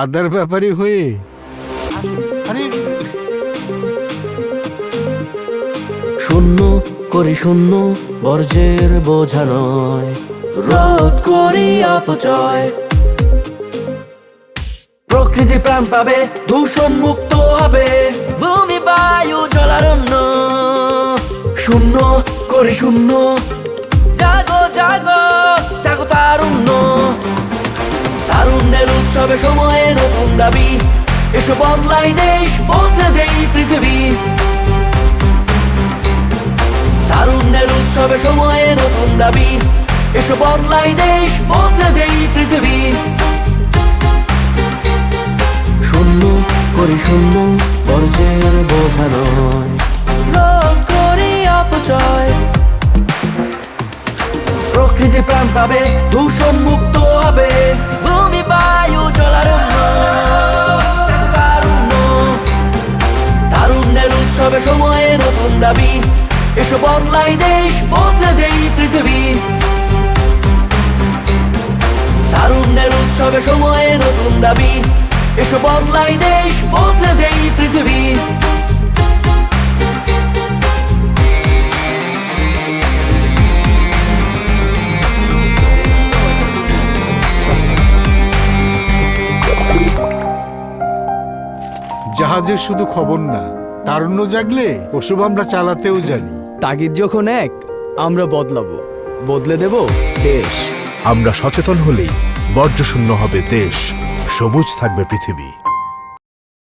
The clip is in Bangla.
আদার ব্যাপারে হয়ে আরে শূন্য করি শূন্য বর্জ্যের বোঝা নয়, রোধ করি অপচয়। প্রকৃতি প্রাণ পাবে, দূষণ মুক্ত হবে, ভূমি বায়ু জলারণ্য। শূন্য করি শূন্য, জাগো জাগো জাগো তারুণ্য। তারুণ্যের উৎসবে সময়ে নতুন দাবি, এসো বদলাই দেশ, বদলে দেই পৃথিবী। তারুণ্যের উৎসবে সময়ে নতুন দাবি, এসো বদলাই দেশ, বদলে দেই পৃথিবী। শূন্য করি শূন্য বর্জ্যের বোঝা নয়, রোধ করি অপচয়। প্রকৃতি প্রাণ পাবে, দূষণ মুক্ত হবে, ভূমি বায়ু জলারণ্য। জাগো তারুণ্য, তারুণ্যের উৎসবে সময়ে নতুন দাবি, এসো বদলাই দেশ, বদলে দেই পৃথিবী। তারুণ্যের উৎসবে সময়ে নতুন দাবি, এসো বদলাই দেশ, বদলে দেই পৃথিবী। জাহাজের শুধু খবর না, তারুণ্য জাগলে ওসব আমরা চালাতেও জানি। তাগিদ যখন এক, আমরা বদলাবো, বদলে দেব দেশ। আমরা সচেতন হলেই বর্জ্যশূন্য হবে দেশ, সবুজ থাকবে পৃথিবী।